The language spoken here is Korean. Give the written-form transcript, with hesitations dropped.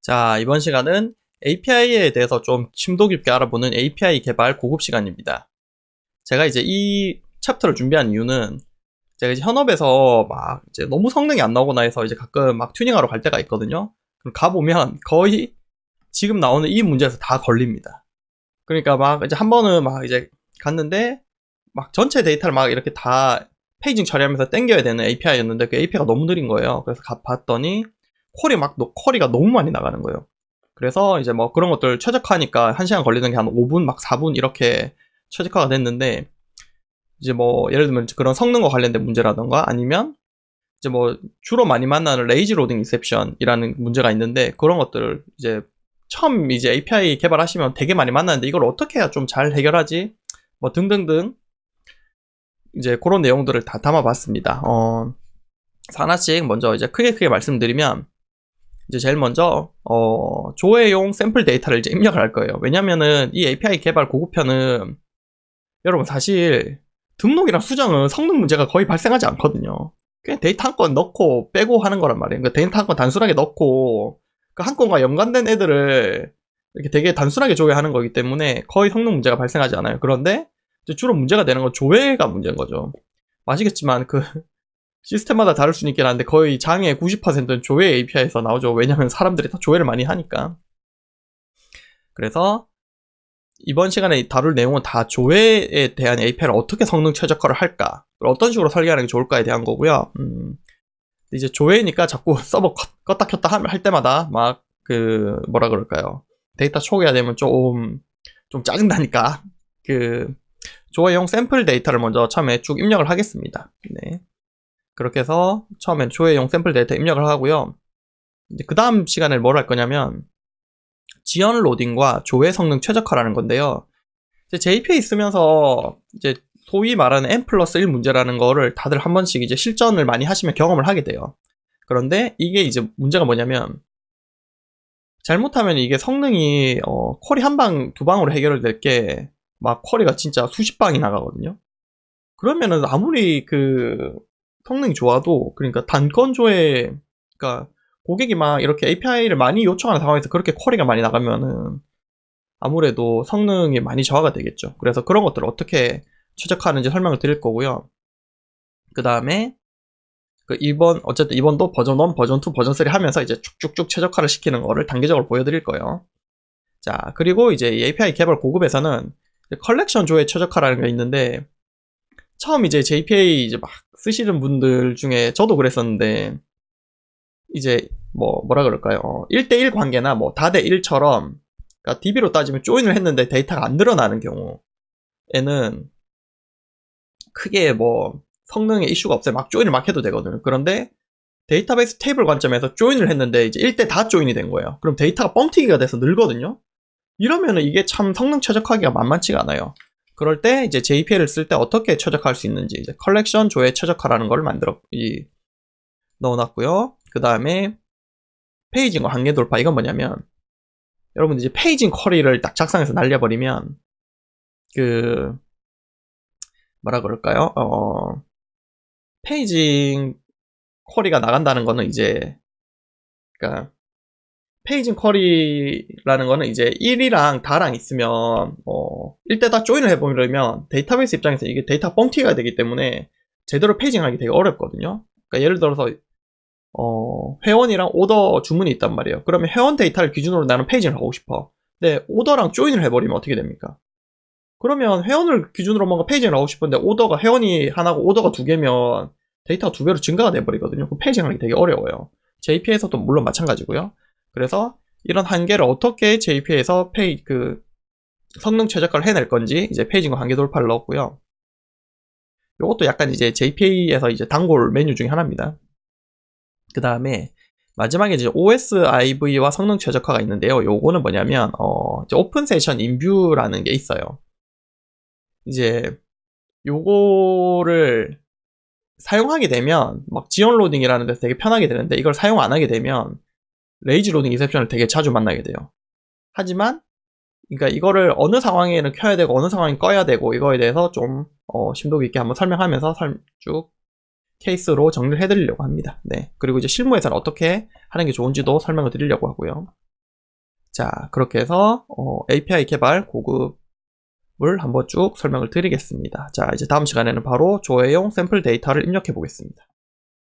자, 이번 시간은 API에 대해서 좀 심도 깊게 알아보는 API 개발 고급 시간입니다. 제가 이제 이 챕터를 준비한 이유는 제가 이제 현업에서 막 이제 너무 성능이 안 나오거나 해서 이제 가끔 막 튜닝하러 갈 때가 있거든요. 그럼 가보면 거의 지금 나오는 이 문제에서 다 걸립니다. 그러니까 막 이제 한 번은 막 이제 갔는데 막 전체 데이터를 막 이렇게 다 페이징 처리하면서 땡겨야 되는 API였는데 그 API가 너무 느린 거예요. 그래서 봤더니 퀄이 너무 많이 나가는 거예요. 그래서 이제 뭐 그런 것들 최적화하니까 1시간 걸리는 게 한 5분 막 4분 이렇게 최적화가 됐는데 이제 뭐 예를 들면 그런 성능과 관련된 문제라던가 아니면 이제 뭐 주로 많이 만나는 레이지 로딩 리셉션이라는 문제가 있는데 그런 것들을 이제 처음 이제 API 개발하시면 되게 많이 만나는데 이걸 어떻게 해야 좀 잘 해결하지? 뭐 등등등 이제 그런 내용들을 다 담아봤습니다. 하나씩 먼저 이제 크게 말씀드리면 이제 제일 먼저 조회용 샘플 데이터를 이제 입력을 할 거예요. 왜냐면은 이 API 개발 고급편은 여러분 사실 등록이랑 수정은 성능 문제가 거의 발생하지 않거든요. 그냥 데이터 한 건 넣고 빼고 하는 거란 말이에요. 그러니까 데이터 한 건 단순하게 넣고 그 한 건과 연관된 애들을 이렇게 되게 단순하게 조회하는 거기 때문에 거의 성능 문제가 발생하지 않아요. 그런데 주로 문제가 되는 건 조회가 문제인 거죠. 아시겠지만 그 시스템마다 다를 수는 있긴 한데 거의 장의 90%는 조회 API에서 나오죠. 왜냐면 사람들이 다 조회를 많이 하니까. 그래서 이번 시간에 다룰 내용은 다 조회에 대한 API를 어떻게 성능 최적화를 할까, 어떤 식으로 설계하는 게 좋을까에 대한 거고요. 이제 조회니까 자꾸 서버 껐다 켰다 할 때마다 막 그 뭐라 그럴까요? 데이터 초기화 되면 좀 짜증나니까 그 조회용 샘플 데이터를 먼저 처음에 쭉 입력을 하겠습니다. 네. 그렇게 해서 처음엔 조회용 샘플 데이터 입력을 하고요. 이제 그 다음 시간에 뭘 할 거냐면 지연 로딩과 조회 성능 최적화라는 건데요. 이제 JPA 쓰면서 이제 소위 말하는 N+1 문제라는 거를 다들 한 번씩 이제 실전을 많이 하시면 경험을 하게 돼요. 그런데 이게 이제 문제가 뭐냐면 잘못하면 이게 성능이 쿼리 한 방, 두 방으로 해결될 게 막 쿼리가 진짜 수십 방이 나가거든요. 그러면은 아무리 그 성능이 좋아도 그러니까 단건 조회 그러니까 고객이 막 이렇게 API를 많이 요청하는 상황에서 그렇게 쿼리가 많이 나가면은 아무래도 성능이 많이 저하가 되겠죠. 그래서 그런 것들을 어떻게 최적화하는지 설명을 드릴 거고요. 그 다음에 어쨌든 이번도 버전 1, 버전 2, 버전 3 하면서 이제 쭉쭉쭉 최적화를 시키는 거를 단계적으로 보여드릴 거예요. 자, 그리고 이제 이 API 개발 고급에서는 컬렉션 조회 최적화라는 게 있는데 처음 이제 JPA 이제 막 쓰시는 분들 중에 저도 그랬었는데 이제 뭐라 그럴까요? 1대1 관계나 뭐 다대 1처럼 그러니까 DB로 따지면 조인을 했는데 데이터가 안 늘어나는 경우에는 크게 뭐 성능에 이슈가 없어요. 막 조인을 막 해도 되거든요. 그런데 데이터베이스 테이블 관점에서 조인을 했는데 이제 1대 다 조인이 된 거예요. 그럼 데이터가 뻥튀기가 돼서 늘거든요. 이러면은 이게 참 성능 최적화하기가 만만치가 않아요. 그럴 때 이제 JPA를 쓸 때 어떻게 최적화할 수 있는지 이제 컬렉션 조회 최적화라는 걸 넣어놨고요. 그 다음에 페이징과 한계 돌파. 이건 뭐냐면 여러분 이제 페이징 쿼리를 딱 작성해서 날려버리면 그 뭐라 그럴까요? 페이징 쿼리가 나간다는 거는 이제 그러니까 페이징 쿼리라는 거는 이제 1이랑 다랑 있으면 1대 다 조인을 해보려면 데이터베이스 입장에서 이게 데이터 뻥튀기가 되기 때문에 제대로 페이징하기 되게 어렵거든요. 그러니까 예를 들어서 회원이랑 오더 주문이 있단 말이에요. 그러면 회원 데이터를 기준으로 나는 페이징을 하고 싶어. 근데 오더랑 조인을 해버리면 어떻게 됩니까? 그러면 회원을 기준으로 뭔가 페이징을 하고 싶은데 오더가 회원이 하나고 오더가 두 개면 데이터가 두 배로 증가가 돼버리거든요. 그 페이징하기 되게 어려워요. JP에서도 물론 마찬가지고요. 그래서 이런 한계를 어떻게 JP에서 성능 최적화를 해낼 건지 이제 페이징과 한계 돌파를 넣었고요. 이것도 약간 이제 JP에서 이제 단골 메뉴 중에 하나입니다. 그 다음에 마지막에 이제 OSIV와 성능 최적화가 있는데요. 요거는 뭐냐면 이제 오픈 세션 인뷰라는 게 있어요. 이제 요거를 사용하게 되면 막 지연 로딩이라는 데서 되게 편하게 되는데 이걸 사용 안 하게 되면 레이지 로딩 리셉션을 되게 자주 만나게 돼요. 하지만 그러니까 이거를 어느 상황에는 켜야 되고 어느 상황에 꺼야 되고 이거에 대해서 좀 심도 깊게 한번 설명하면서 쭉 케이스로 정리를 해드리려고 합니다. 네. 그리고 이제 실무에서는 어떻게 하는 게 좋은지도 설명을 드리려고 하고요. 자, 그렇게 해서 API 개발 고급을 한번 쭉 설명을 드리겠습니다. 자, 이제 다음 시간에는 바로 조회용 샘플 데이터를 입력해 보겠습니다.